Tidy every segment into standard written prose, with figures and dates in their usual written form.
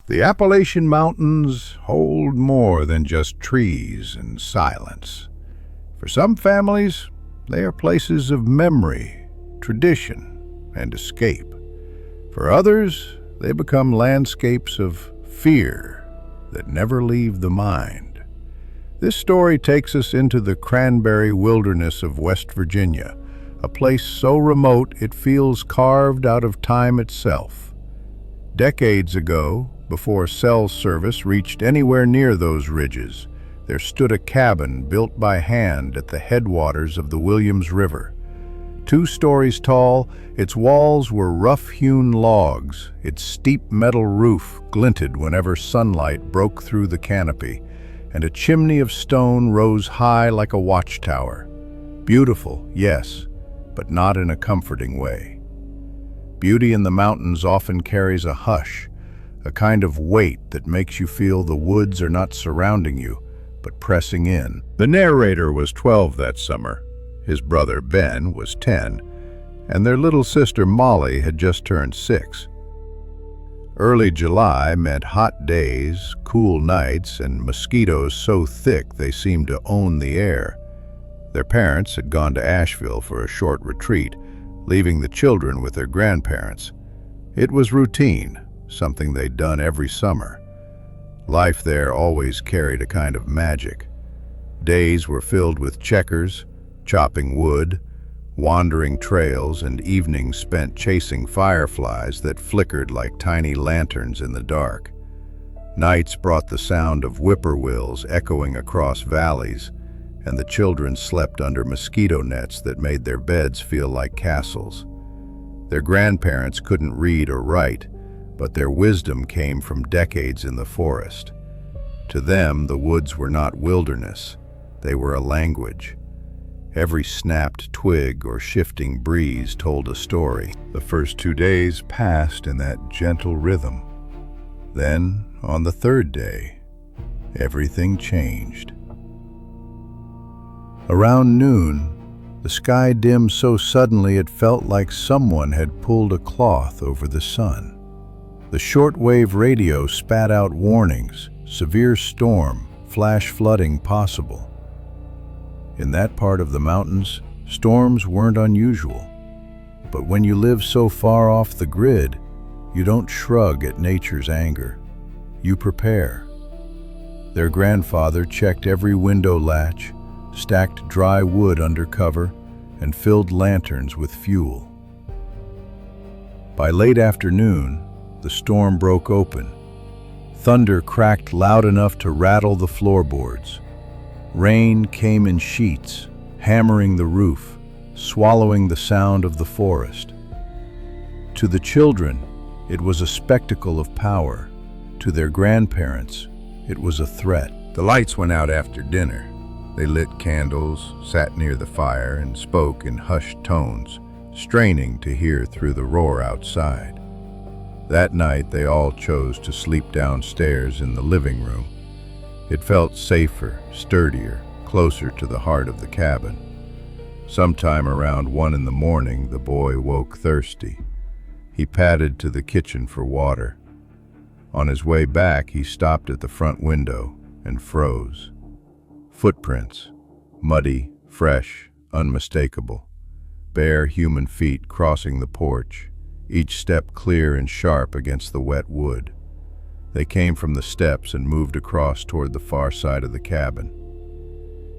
The Appalachian Mountains hold more than just trees and silence. For some families, they are places of memory, tradition, and escape. For others, they become landscapes of fear that never leave the mind. This story takes us into the cranberry wilderness of West Virginia, a place so remote it feels carved out of time itself. Decades ago, before cell service reached anywhere near those ridges, there stood a cabin built by hand at the headwaters of the Williams River. 2 stories tall, its walls were rough-hewn logs, its steep metal roof glinted whenever sunlight broke through the canopy, and a chimney of stone rose high like a watchtower. Beautiful, yes, but not in a comforting way. Beauty in the mountains often carries a hush, a kind of weight that makes you feel the woods are not surrounding you, but pressing in. The narrator was 12 that summer. His brother Ben was 10, and their little sister Molly had just turned 6. Early July meant hot days, cool nights, and mosquitoes so thick they seemed to own the air. Their parents had gone to Asheville for a short retreat, leaving the children with their grandparents. It was routine, something they'd done every summer. Life there always carried a kind of magic. Days were filled with checkers, chopping wood, wandering trails, and evenings spent chasing fireflies that flickered like tiny lanterns in the dark. Nights brought the sound of whippoorwills echoing across valleys, and the children slept under mosquito nets that made their beds feel like castles. Their grandparents couldn't read or write, but their wisdom came from decades in the forest. To them, the woods were not wilderness, they were a language. Every snapped twig or shifting breeze told a story. The first 2 days passed in that gentle rhythm. Then, on the 3rd day, everything changed. Around noon, the sky dimmed so suddenly it felt like someone had pulled a cloth over the sun. The shortwave radio spat out warnings, severe storm, flash flooding possible. In that part of the mountains, storms weren't unusual. But when you live so far off the grid, you don't shrug at nature's anger. You prepare. Their grandfather checked every window latch, stacked dry wood under cover, and filled lanterns with fuel. By late afternoon, the storm broke open. Thunder cracked loud enough to rattle the floorboards. Rain came in sheets, hammering the roof, swallowing the sound of the forest. To the children, it was a spectacle of power. To their grandparents, it was a threat. The lights went out after dinner. They lit candles, sat near the fire, and spoke in hushed tones, straining to hear through the roar outside. That night, they all chose to sleep downstairs in the living room. It felt safer, sturdier, closer to the heart of the cabin. Sometime around 1 in the morning, the boy woke thirsty. He padded to the kitchen for water. On his way back, he stopped at the front window and froze. Footprints, muddy, fresh, unmistakable. Bare human feet crossing the porch, each step clear and sharp against the wet wood. They came from the steps and moved across toward the far side of the cabin.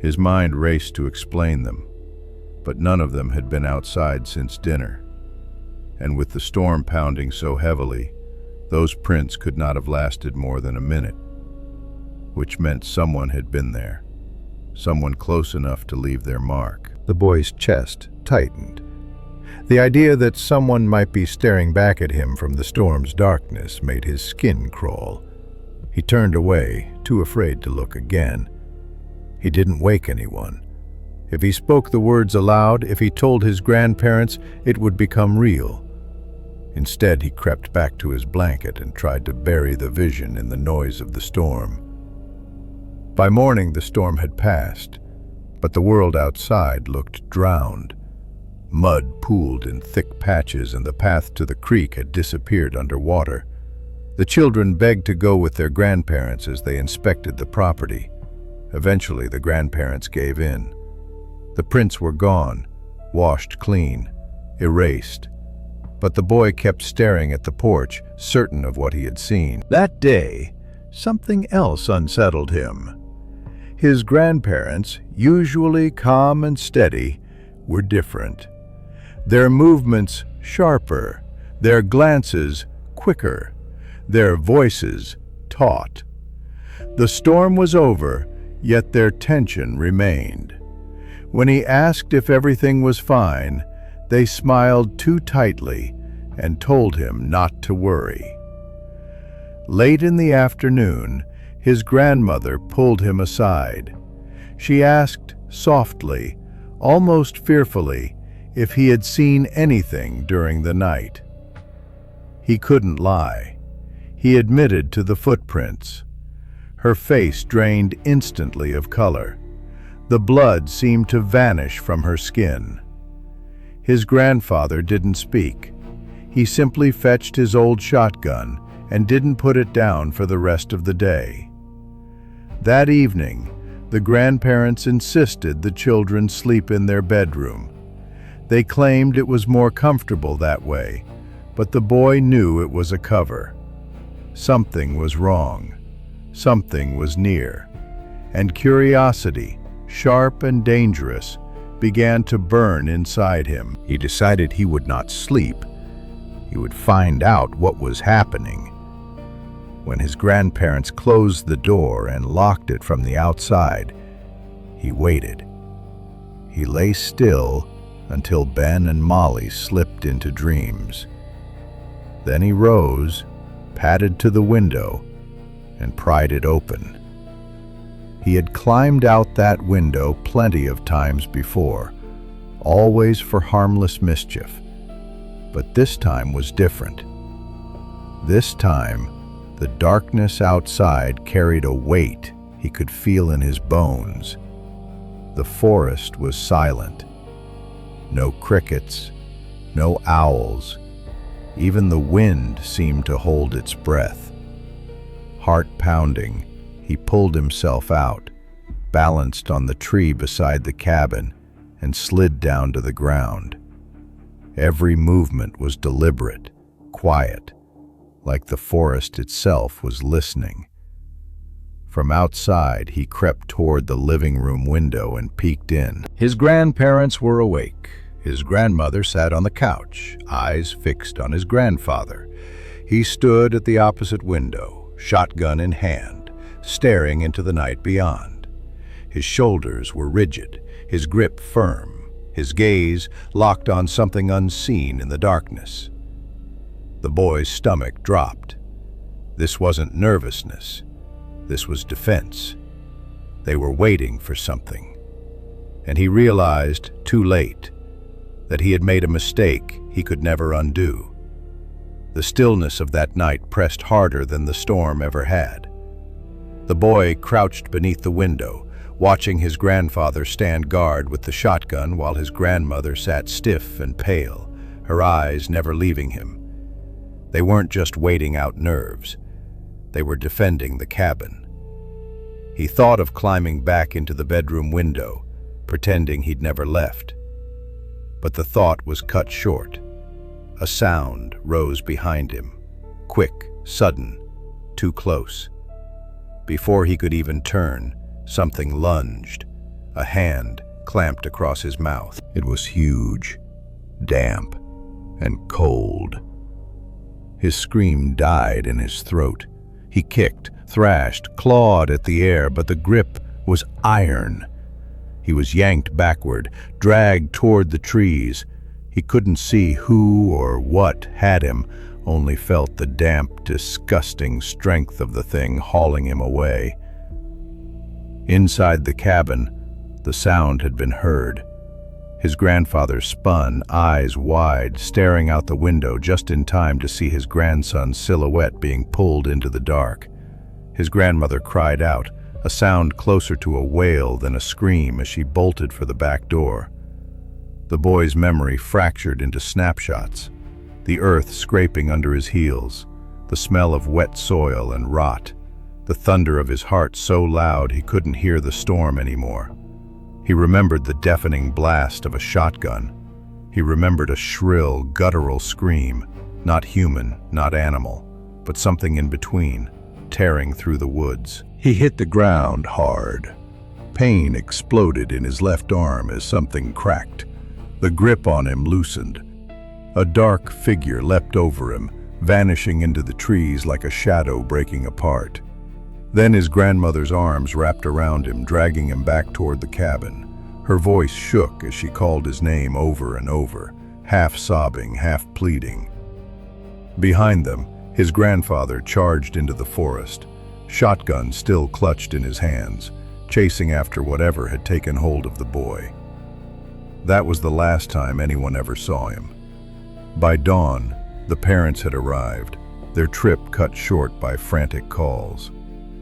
His mind raced to explain them, but none of them had been outside since dinner. And with the storm pounding so heavily, those prints could not have lasted more than a minute, which meant someone had been there, someone close enough to leave their mark. The boy's chest tightened. The idea that someone might be staring back at him from the storm's darkness made his skin crawl. He turned away, too afraid to look again. He didn't wake anyone. If he spoke the words aloud, if he told his grandparents, it would become real. Instead, he crept back to his blanket and tried to bury the vision in the noise of the storm. By morning, the storm had passed, but the world outside looked drowned. Mud pooled in thick patches, and the path to the creek had disappeared under water. The children begged to go with their grandparents as they inspected the property. Eventually, the grandparents gave in. The prints were gone, washed clean, erased. But the boy kept staring at the porch, certain of what he had seen. That day, something else unsettled him. His grandparents, usually calm and steady, were different. Their movements sharper, their glances quicker, their voices taut. The storm was over, yet their tension remained. When he asked if everything was fine, they smiled too tightly and told him not to worry. Late in the afternoon, his grandmother pulled him aside. She asked softly, almost fearfully, if he had seen anything during the night. He couldn't lie. He admitted to the footprints. Her face drained instantly of color. The blood seemed to vanish from her skin. His grandfather didn't speak. He simply fetched his old shotgun and didn't put it down for the rest of the day. That evening, the grandparents insisted the children sleep in their bedroom. They claimed it was more comfortable that way, but the boy knew it was a cover. Something was wrong. Something was near. And curiosity, sharp and dangerous, began to burn inside him. He decided he would not sleep. He would find out what was happening. When his grandparents closed the door and locked it from the outside, he waited. He lay still until Ben and Molly slipped into dreams. Then he rose, padded to the window, and pried it open. He had climbed out that window plenty of times before, always for harmless mischief. But this time was different. This time, the darkness outside carried a weight he could feel in his bones. The forest was silent. No crickets, no owls. Even the wind seemed to hold its breath. Heart pounding, he pulled himself out, balanced on the tree beside the cabin, and slid down to the ground. Every movement was deliberate, quiet, like the forest itself was listening. From outside, he crept toward the living room window and peeked in. His grandparents were awake. His grandmother sat on the couch, eyes fixed on his grandfather. He stood at the opposite window, shotgun in hand, staring into the night beyond. His shoulders were rigid, his grip firm, his gaze locked on something unseen in the darkness. The boy's stomach dropped. This wasn't nervousness. This was defense. They were waiting for something. And he realized, too late, that he had made a mistake he could never undo. The stillness of that night pressed harder than the storm ever had. The boy crouched beneath the window, watching his grandfather stand guard with the shotgun while his grandmother sat stiff and pale, her eyes never leaving him. They weren't just waiting out nerves. They were defending the cabin. He thought of climbing back into the bedroom window, pretending he'd never left. But the thought was cut short. A sound rose behind him, quick, sudden, too close. Before he could even turn, something lunged. A hand clamped across his mouth. It was huge, damp, and cold. His scream died in his throat. He kicked, thrashed, clawed at the air, but the grip was iron. He was yanked backward, dragged toward the trees. He couldn't see who or what had him, only felt the damp, disgusting strength of the thing hauling him away. Inside the cabin, the sound had been heard. His grandfather spun, eyes wide, staring out the window just in time to see his grandson's silhouette being pulled into the dark. His grandmother cried out, a sound closer to a wail than a scream as she bolted for the back door. The boy's memory fractured into snapshots, the earth scraping under his heels, the smell of wet soil and rot, the thunder of his heart so loud he couldn't hear the storm anymore. He remembered the deafening blast of a shotgun. He remembered a shrill, guttural scream, not human, not animal, but something in between, tearing through the woods. He hit the ground hard. Pain exploded in his left arm as something cracked. The grip on him loosened. A dark figure leapt over him, vanishing into the trees like a shadow breaking apart. Then his grandmother's arms wrapped around him, dragging him back toward the cabin. Her voice shook as she called his name over and over, half sobbing, half pleading. Behind them, his grandfather charged into the forest, shotgun still clutched in his hands, chasing after whatever had taken hold of the boy. That was the last time anyone ever saw him. By dawn, the parents had arrived, their trip cut short by frantic calls.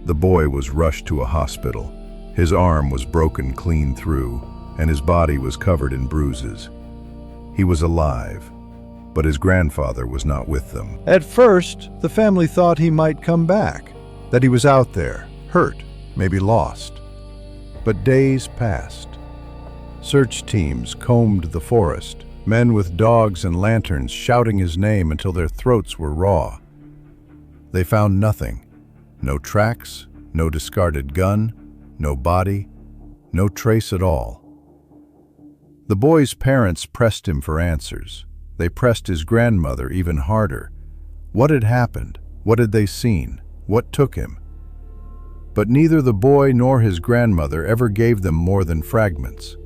The boy was rushed to a hospital. His arm was broken clean through, and his body was covered in bruises. He was alive, but his grandfather was not with them. At first, the family thought he might come back, that he was out there, hurt, maybe lost. But days passed. Search teams combed the forest, men with dogs and lanterns shouting his name until their throats were raw. They found nothing. No tracks, no discarded gun, no body, no trace at all. The boy's parents pressed him for answers. They pressed his grandmother even harder. What had happened? What had they seen? What took him? But neither the boy nor his grandmother ever gave them more than fragments.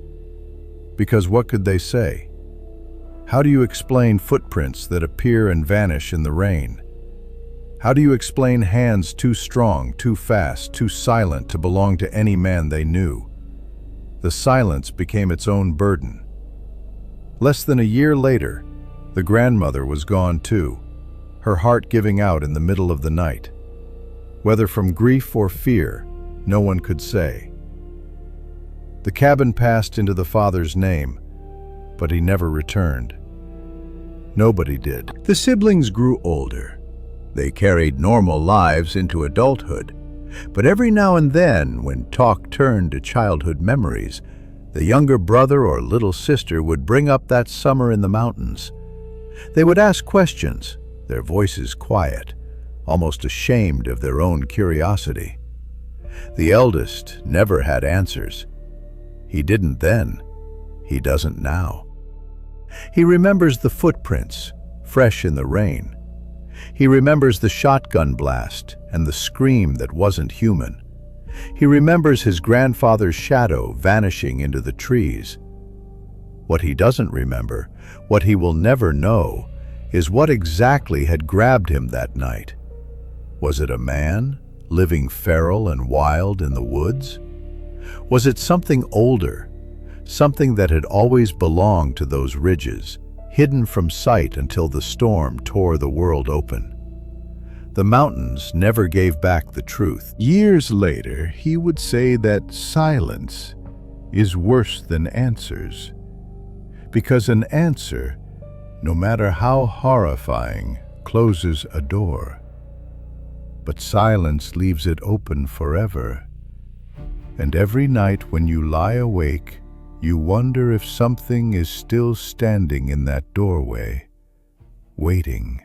Because what could they say? How do you explain footprints that appear and vanish in the rain? How do you explain hands too strong, too fast, too silent to belong to any man they knew? The silence became its own burden. Less than a year later, the grandmother was gone too, her heart giving out in the middle of the night. Whether from grief or fear, no one could say. The cabin passed into the father's name, but he never returned. Nobody did. The siblings grew older. They carried normal lives into adulthood, but every now and then, when talk turned to childhood memories, the younger brother or little sister would bring up that summer in the mountains. They would ask questions, their voices quiet, almost ashamed of their own curiosity. The eldest never had answers. He didn't then. He doesn't now. He remembers the footprints, fresh in the rain. He remembers the shotgun blast and the scream that wasn't human. He remembers his grandfather's shadow vanishing into the trees. What he doesn't remember, what he will never know, is what exactly had grabbed him that night. Was it a man, living feral and wild in the woods? Was it something older, something that had always belonged to those ridges, hidden from sight until the storm tore the world open? The mountains never gave back the truth. Years later, he would say that silence is worse than answers, because an answer, no matter how horrifying, closes a door. But silence leaves it open forever. And every night when you lie awake, you wonder if something is still standing in that doorway, waiting.